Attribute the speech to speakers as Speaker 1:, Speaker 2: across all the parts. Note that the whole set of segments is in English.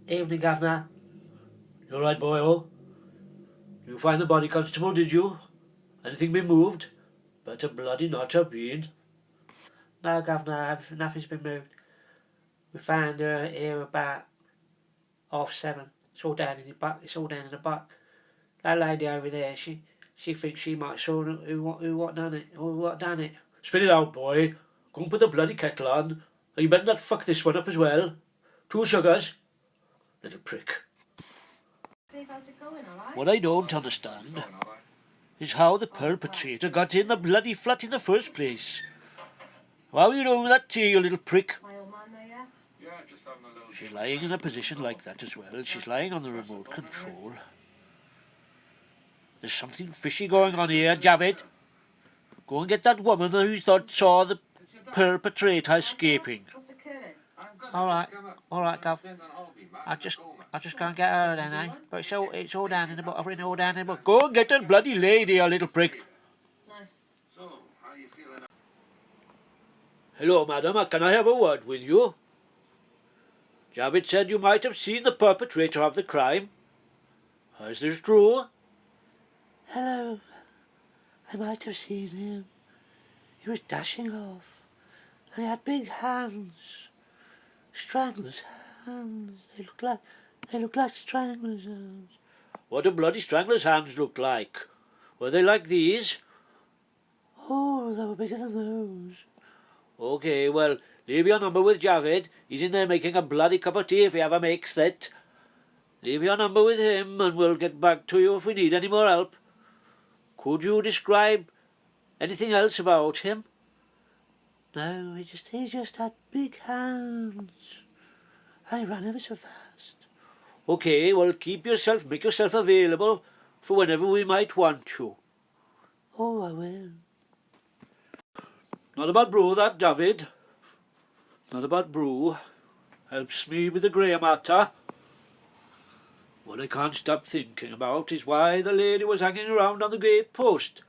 Speaker 1: Evening, Governor. You all right, boy? You find the body, Constable, did you? Anything been moved? Better bloody not have been. No, Governor, nothing's been moved. We found her here about 7:30. It's all down in the butt. It's all down in the butt. That lady over there, she thinks she might saw what done it. Spit it out, boy. Go and put the bloody kettle on. And you better not fuck this one up as well. 2 sugars. Little prick.
Speaker 2: Steve, how's it going, all right?
Speaker 1: What I don't understand is how the perpetrator got in the bloody flat in the first place. How are you doing with that tea, you little prick?
Speaker 2: My old man there yet?
Speaker 3: Yeah, just having a little...
Speaker 1: She's lying in a position like that as well. She's lying on the remote control. There's something fishy going on here, Javed. Go and get that woman who you thought saw the perpetrator escaping.
Speaker 2: What's occurring?
Speaker 1: All right, Gov. I'll just go and get her then, eh? But it's all down in the book. I've written it all down in the book. Go and get that bloody lady, you little prick.
Speaker 2: Nice.
Speaker 3: So, how are you feeling?
Speaker 1: Hello, madam. Can I have a word with you? Javed said you might have seen the perpetrator of the crime. Is this true? Hello. I might have seen him. He was dashing off. And he had big hands. Strangler's hands. They look like strangler's hands. What do bloody strangler's hands look like? Were they like these? Oh, they were bigger than those. Okay, well, leave your number with Javed. He's in there making a bloody cup of tea if he ever makes it. Leave your number with him and we'll get back to you if we need any more help. Could you describe anything else about him? No, he just had big hands. I ran ever so fast. Okay, well, make yourself available for whenever we might want you. Oh, I will. Not a bad brew, that, David. Not a bad brew. Helps me with the grey matter. What I can't stop thinking about is why the lady was hanging around on the gate post.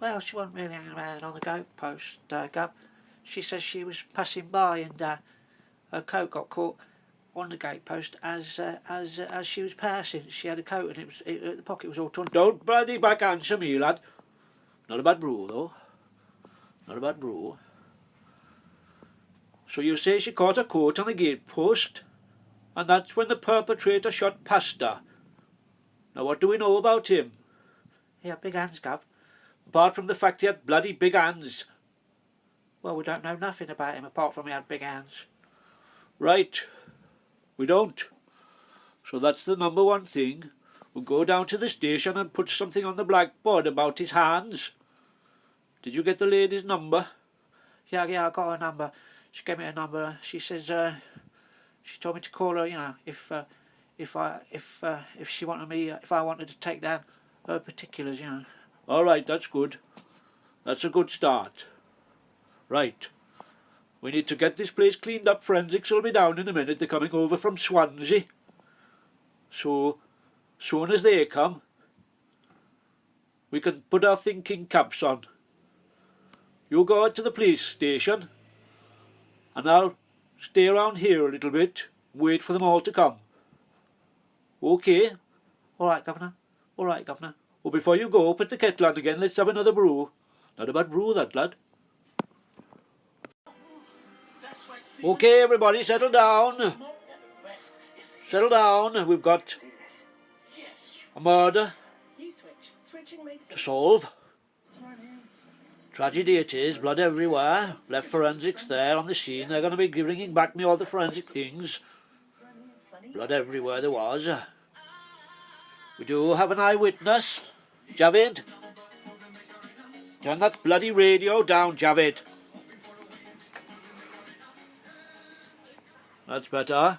Speaker 1: Well, she wasn't really hanging around on the gate post, Gov. She says she was passing by and her coat got caught on the gate post as she was passing. She had a coat and the pocket was all torn. Don't bloody back answer me, lad. Not a bad brew, though. Not a bad brew. So you say she caught her coat on the gate post, and that's when the perpetrator shot past her. Now what do we know about him? He had big hands, Gov. Apart from the fact he had bloody big hands. Well, we don't know nothing about him apart from he had big hands. Right. We don't. So that's the number one thing. We'll go down to the station and put something on the blackboard about his hands. Did you get the lady's number? Yeah, I got her number. She gave me a number. She says, she told me to call her, you know, if she wanted me, if I wanted to take down her particulars, you know. All right, that's good. That's a good start. Right. We need to get this place cleaned up. Forensics will be down in a minute. They're coming over from Swansea. So, soon as they come, we can put our thinking caps on. You go out to the police station, and I'll stay around here a little bit, wait for them all to come. Okay? All right, Governor. All right, Governor. Well, before you go, put the kettle on again. Let's have another brew. Not a bad brew, that, lad. Okay, everybody, settle down. Settle down. We've got a murder to solve. Tragedy it is, blood everywhere. Left forensics there on the scene. They're going to be bringing back me all the forensic things. Blood everywhere there was. We do have an eyewitness. Javed? Turn that bloody radio down, Javed. That's better.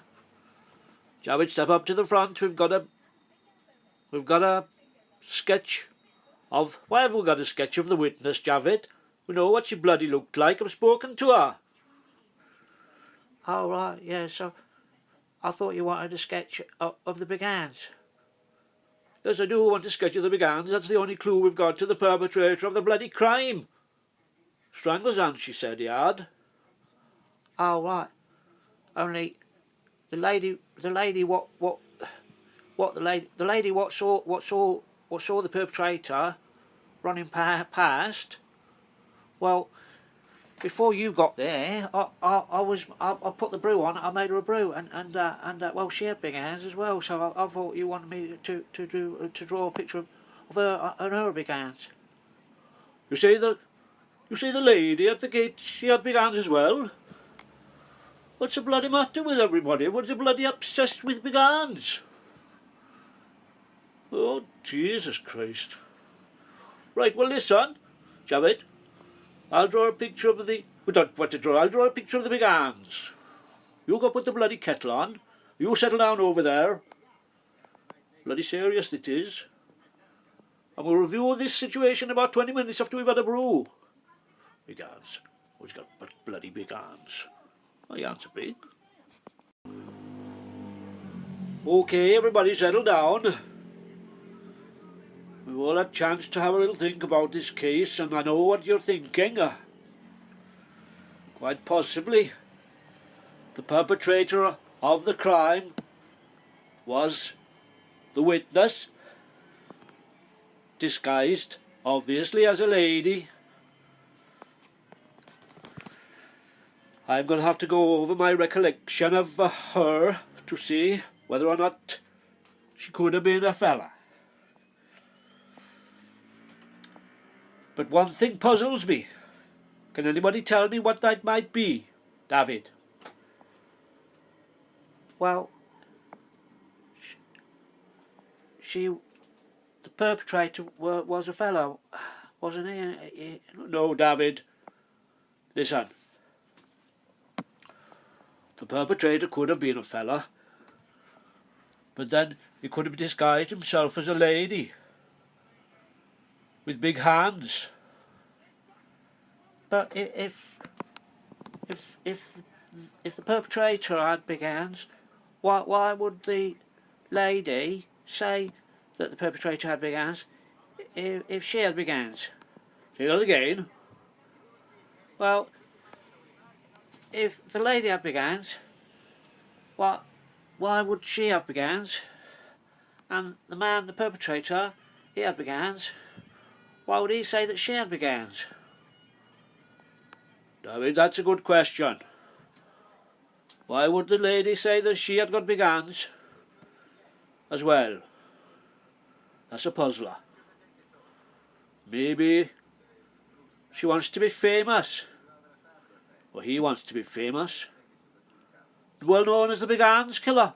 Speaker 1: Javed, step up to the front. We've got a sketch of... Why have we got a sketch of the witness, Javed? We know what she bloody looked like. I've spoken to her. Oh, right, yeah, so... I thought you wanted a sketch of the big hands. Yes, I do want a sketch of the big hands. That's the only clue we've got to the perpetrator of the bloody crime. Strangler's hands, she said he had. Oh, right. Only the lady what the lady what saw the perpetrator running past. Well, before you got there, I put the brew on. I made her a brew, and well, she had big hands as well. So I thought you wanted me to draw a picture of her and her big hands. You see the lady at the gate. She had big hands as well. What's the bloody matter with everybody? What's the bloody obsessed with big hands? Oh, Jesus Christ. Right, well listen, Javed. I'll draw a picture of the... We don't want to draw. I'll draw a picture of the big hands. You go put the bloody kettle on. You settle down over there. Bloody serious it is. And we'll review this situation in about 20 minutes after we've had a brew. Big hands. Who's got bloody big hands? My hands are big. Okay, everybody settle down. We've all had a chance to have a little think about this case, and I know what you're thinking. Quite possibly, the perpetrator of the crime was the witness, disguised, obviously, as a lady. I'm going to have to go over my recollection of her to see whether or not she could have been a fella. But one thing puzzles me. Can anybody tell me what that might be, David? Well, the perpetrator was a fellow, wasn't he? No, David. Listen. The perpetrator could have been a fella, but then he could have disguised himself as a lady with big hands. But if the perpetrator had big hands, why would the lady say that the perpetrator had big hands if she had big hands? Say that again. Well, if the lady had big hands, why would she have big hands? And the man, the perpetrator, he had big hands. Why would he say that she had big hands? David, that's a good question. Why would the lady say that she had got big hands as well? That's a puzzler. Maybe she wants to be famous. Or he wants to be famous. Well known as the Big Hands Killer.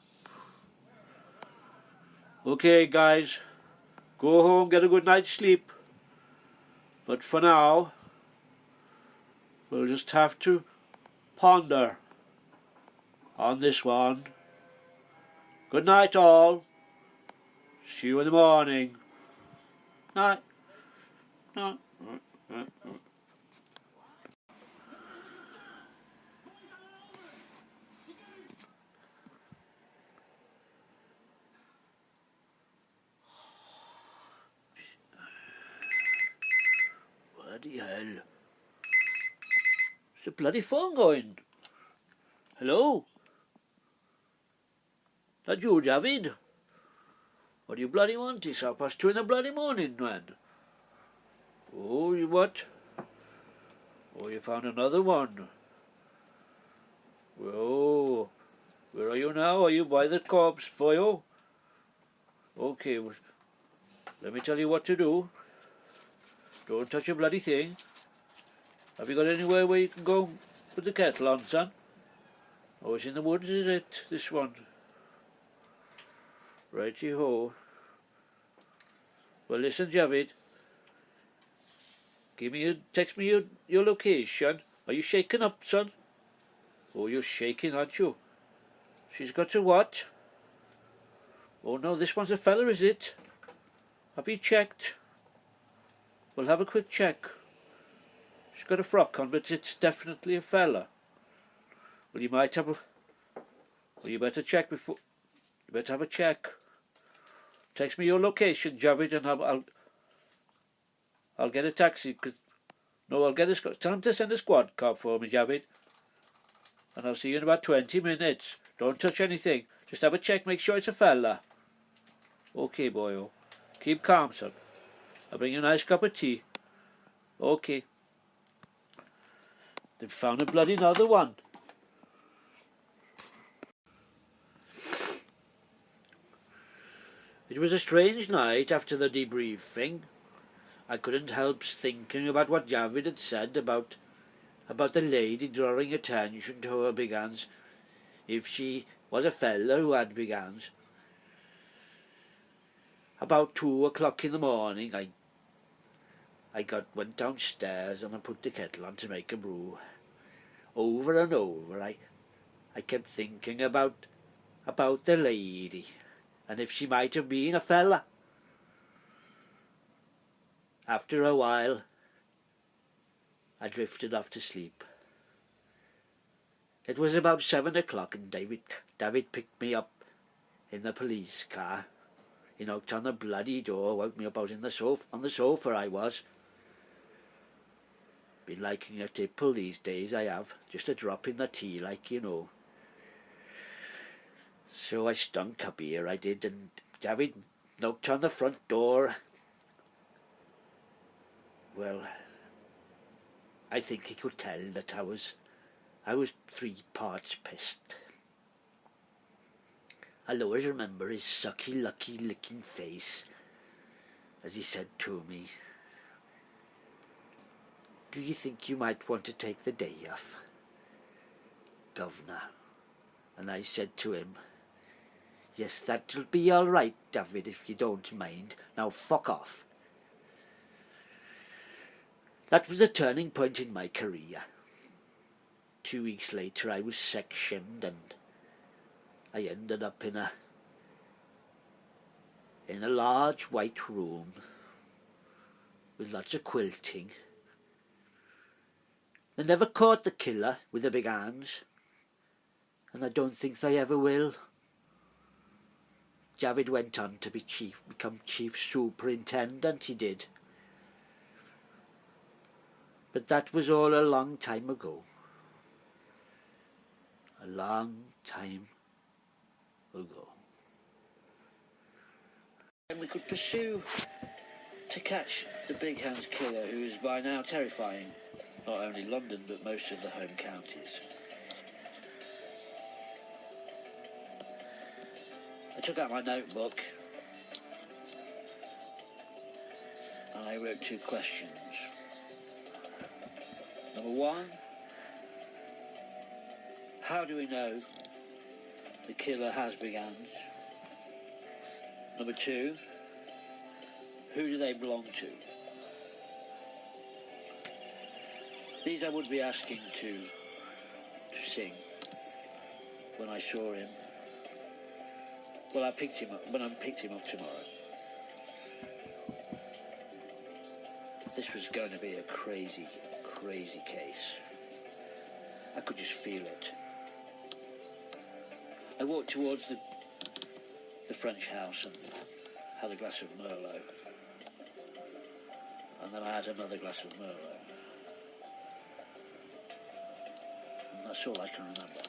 Speaker 1: Okay, guys. Go home, get a good night's sleep. But for now, we'll just have to ponder on this one. Good night, all. See you in the morning. Night. Night. Bloody hell. Is the bloody phone going? Hello? That you, David? What do you bloody want? It's 2:30 in the bloody morning, man. Oh, you what? Oh, you found another one. Oh, where are you now? Are you by the corpse, boyo? Okay, well, let me tell you what to do. Don't touch a bloody thing. Have you got anywhere where you can go with the kettle on, son? Oh, it's in the woods, is it? This one. Righty-ho. Well, listen, Javid. Text me your location. Are you shaking up, son? Oh, you're shaking, aren't you? She's got to what? Oh no, this one's a fella, is it? Have you checked? We'll have a quick check. She's got a frock on, but it's definitely a fella. Well, you might have a... Well, you better check before... You better have a check. Text me your location, Javid, and I'll get a taxi. No, I'll get a... Tell him to send a squad car for me, Javid. And I'll see you in about 20 minutes. Don't touch anything. Just have a check, make sure it's a fella. Okay, boyo. Keep calm, son. I'll bring you a nice cup of tea. Okay. They've found a bloody another one. It was a strange night after the debriefing. I couldn't help thinking about what Javid had said about the lady drawing attention to her big hands, if she was a fella who had big hands. About 2 o'clock in the morning, went downstairs and I put the kettle on to make a brew. Over and over, I kept thinking about the lady, and if she might have been a fella. After a while, I drifted off to sleep. It was about 7 o'clock and David picked me up in the police car. He knocked on the bloody door, woke me up. I was on the sofa I was. Been liking a tipple these days, I have. Just a drop in the tea, like, you know. So I stunk up here, I did, and David knocked on the front door. Well, I think he could tell that I was 3 parts pissed. I'll always remember his sucky, lucky, licking face as he said to me, "Do you think you might want to take the day off, governor?" And I said to him, "Yes, that'll be all right, David, if you don't mind. Now fuck off." That was a turning point in my career. 2 weeks later I was sectioned and I ended up in a large white room with lots of quilting. They never caught the killer with the big hands, and I don't think they ever will. Javid went on to become chief superintendent, he did. But that was all a long time ago. A long time ago. And we could pursue to catch the big hands killer, who is by now terrifying not only London but most of the home counties. I took out my notebook and I wrote 2 questions. Number 1, how do we know the killer has big hands? Number 2, who do they belong to? These I would be asking to sing when I saw him. Well, I picked him up tomorrow. This was going to be a crazy case. I could just feel it. I walked towards the French house and had a glass of Merlot. And then I had another glass of Merlot. And that's all I can remember.